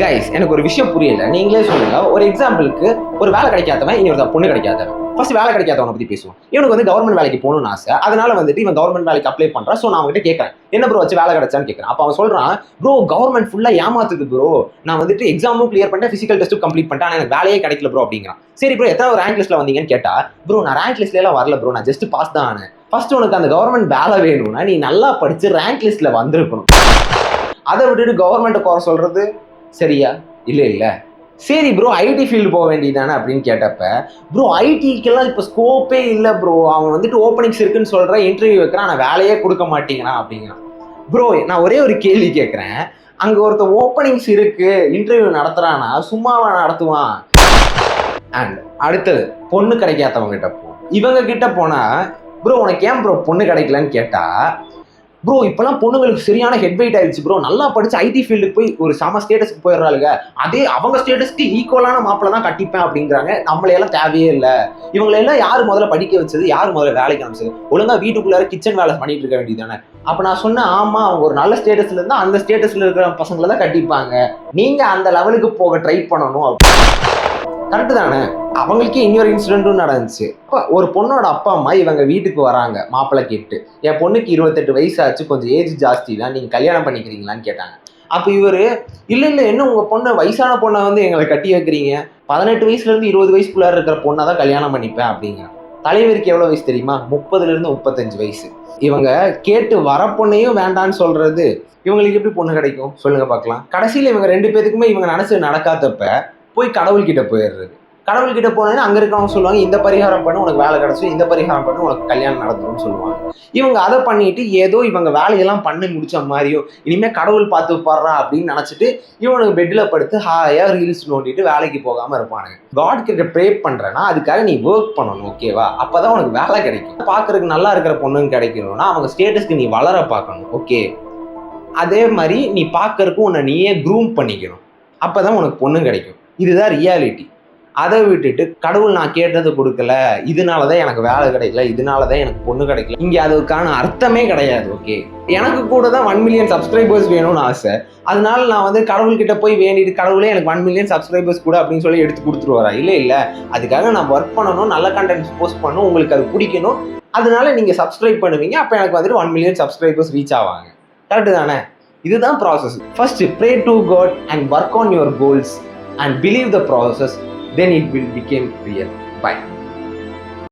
Guys எனக்கு ஒரு விஷயம் புரியல, நீங்களே சொல்லுங்க. ஒரு எக்ஸாம்பிளுக்கு ஒரு வேலை கிடைக்காதவன் இனி ஒரு பொண்ணு கிடைக்காதவன். ஃபர்ஸ்ட் வேலை கிடைக்காதவனை பத்தி பேசுவோம். இவனுக்கு வந்து கவர்மெண்ட் வேலைக்கு போகணும்னு ஆசை, அதனால வந்துட்டு இவன் கவர்மெண்ட் வேலைக்கு அப்ளை பண்றான். ஸோ நான் அவங்ககிட்ட கேட்கறேன், என்ன ப்ரோ வச்சு வேலை கிடைச்சான்னு கேட்கறேன். அப்போ அவன் சொல்றான், ப்ரோ கவர்மெண்ட் ஃபுல்லா ஏமாத்துது ப்ரோ, நான் வந்துட்டு எக்ஸாமும் கிளியர் பண்ணிட்டேன், பிசிக்கல் டெஸ்ட்டும் கம்ப்ளீட் பண்ணிட்டேன், ஆனால் எனக்கு வேலையே கிடைக்கல ப்ரோ அப்படிங்கிறான். சரி ப்ரோ எத்தனை ரேங்க் லிஸ்ட்ல வந்தீங்கன்னு கேட்டா, ப்ரோ நான் ரேங்க் லிஸ்ட்ல எல்லாம் வரல ப்ரோ, நான் ஜஸ்ட் பாஸ் தான் ஆனேன். ஃபர்ஸ்ட் உனக்கு அந்த கவர்மெண்ட் வேலை வேணும்னா நீ நல்லா படிச்சு ரேங்க் லிஸ்ட்ல வந்திருக்கணும். அதை விட்டுட்டு கவர்மெண்ட் குறை சொல்றது சரியா? இல்ல சரி ப்ரோ ஐடி ஃபீல்டு போக வேண்டியதானே அப்படின்னு கேட்டப்ப, ப்ரோ ஐடிக்கெல்லாம் இப்போ ஸ்கோப்பே இல்லை ப்ரோ, அவன் வந்துட்டு ஓப்பனிங்ஸ் இருக்குன்னு சொல்ற, இன்டர்வியூ வைக்கிறான், ஆனால் வேலையே கொடுக்க மாட்டேங்கிறான் அப்படிங்கிறான். ப்ரோ நான் ஒரே ஒரு கேள்வி கேட்குறேன், அங்கே ஒருத்தர் ஓப்பனிங்ஸ் இருக்கு இன்டர்வியூ நடத்துறான்னா சும்மாவா நடத்துவான்? அண்ட் அடுத்தது பொண்ணு கிடைக்காதவங்க கிட்ட போ, இவங்க கிட்ட போனா ப்ரோ உனக்கு ஏன் ப்ரோ பொண்ணு கிடைக்கலன்னு கேட்டா, ப்ரோ இப்பெல்லாம் பொண்ணுங்களுக்கு சரியான ஹெட் வெயிட் ஆயிடுச்சு ப்ரோ, நல்லா படிச்சு ஐடி ஃபீல்டுக்கு போய் ஒரு சம ஸ்டேட்டஸ்க்கு போயிடுறாளுங்க, அதே அவங்க ஸ்டேட்டஸ்க்கு ஈக்குவலான மாப்பிள்ள தான் கட்டிப்பேன் அப்படிங்கிறாங்க. நம்மளையெல்லாம் தேவையே இல்லை. இவங்களெல்லாம் யார் முதல்ல படிக்க வச்சது, யார் முதல்ல வேலைக்கு அனுப்பிச்சது? ஒழுங்கா வீட்டுக்குள்ளார கிச்சன் வேலை பண்ணிட்டு இருக்க வேண்டியதானே. அப்ப நான் சொன்னேன், ஆமா அவங்க ஒரு நல்ல ஸ்டேட்டஸ்ல இருந்தா அந்த ஸ்டேட்டஸ்ல இருக்கிற பசங்களை தான் கட்டிப்பாங்க, நீங்க அந்த லெவலுக்கு போக ட்ரை பண்ணணும். கரெக்டு தானே? அவங்களுக்கே இன்னொரு இன்சிடென்ட்டும் நடந்துச்சு. ஒரு பொண்ணோட அப்பா அம்மா இவங்க வீட்டுக்கு வராங்க மாப்பிள்ளை கேட்டு, என் பொண்ணுக்கு 28 வயசு ஆச்சு, கொஞ்சம் ஏஜ் ஜாஸ்தி தான், நீங்க கல்யாணம் பண்ணிக்கிறீங்களான்னு கேட்டாங்க. அப்போ இவரு இல்ல என்ன உங்க பொண்ணு வயசான பொண்ணை வந்து எங்களை கட்டி வைக்கிறீங்க, 18 வயசுல இருந்து 20 வயசுக்குள்ளார இருக்கிற பொண்ணை தான் கல்யாணம் பண்ணிப்பேன் அப்படிங்கிறான். தலைவருக்கு எவ்வளவு வயசு தெரியுமா? 30ல இருந்து 35 வயசு. இவங்க கேட்டு வர பொண்ணையும் வேண்டான்னு சொல்றது, இவங்களுக்கு எப்படி பொண்ணு கிடைக்கும் சொல்லுங்க பார்க்கலாம். கடைசியில் இவங்க 2 பேருக்குமே இவங்க நினைச்சு நடக்காதப்ப போய் கடவுள்கிட்ட போயிடுறது. கடவுள்கிட்ட போனோன்னா அங்கே இருக்கிறவங்க சொல்லுவாங்க, இந்த பரிகாரம் பண்ணு உனக்கு வேலை கிடைச்சும், இந்த பரிகாரம் பண்ணு உனக்கு கல்யாணம் நடந்துரும்னு சொல்லுவாங்க. இவங்க அதை பண்ணிட்டு ஏதோ இவங்க வேலையெல்லாம் பண்ணி முடிச்ச மாதிரியும், இனிமேல் கடவுள் பார்த்து பாடுறா அப்படின்னு நினச்சிட்டு இவனுக்கு பெட்டில் படுத்து ஹாயாக ரீல்ஸ் நோண்டிட்டு வேலைக்கு போகாமல் இருப்பானுங்க. காட் கிட்ட ப்ரே பண்ணுறேன்னா அதுக்காக நீ ஒர்க் பண்ணணும், ஓகேவா? அப்போ தான் உனக்கு வேலை கிடைக்கும். பார்க்கறதுக்கு நல்லா இருக்கிற பொண்ணுங்க கிடைக்கணும்னா அவங்க ஸ்டேட்டஸ்க்கு நீ வளர பார்க்கணும், ஓகே? அதே மாதிரி நீ பார்க்கறதுக்கு உன்னை நீயே க்ரூம் பண்ணிக்கணும், அப்போ தான் உனக்கு பொண்ணு கிடைக்கும். இதுதான் ரியாலிட்டி. அதை விட்டுட்டு கடவுள் நான் கேட்டது கொடுக்கல, இதனால தான் எனக்கு வேலை கிடைக்கல, இதனால தான் எனக்கு பொண்ணு கிடைக்கல, இங்கே அதுக்கான அர்த்தமே கிடையாது, ஓகே? எனக்கு கூட தான் 1 மில்லியன் சப்ஸ்கிரைபர்ஸ் வேணும்னு ஆசை, அதனால நான் வந்து கடவுள்கிட்ட போய் வேண்டிட்டு கடவுளே எனக்கு 1 மில்லியன் சப்ஸ்கிரைபர்ஸ் கூட அப்படின்னு சொல்லி எடுத்து கொடுத்துருவாரா? இல்லை அதுக்காக நான் ஒர்க் பண்ணணும், நல்ல கண்டென்ட் போஸ்ட் பண்ணணும், உங்களுக்கு அது பிடிக்கணும், அதனால நீங்கள் சப்ஸ்கிரைப் பண்ணுவீங்க, அப்போ எனக்கு வந்துட்டு 1 மில்லியன் சப்ஸ்கிரைபர்ஸ் ரீச் ஆவாங்க. கரெக்டு தானே? இதுதான் process. First pray to God and work on your goals and believe the process, then it will become real. Bye.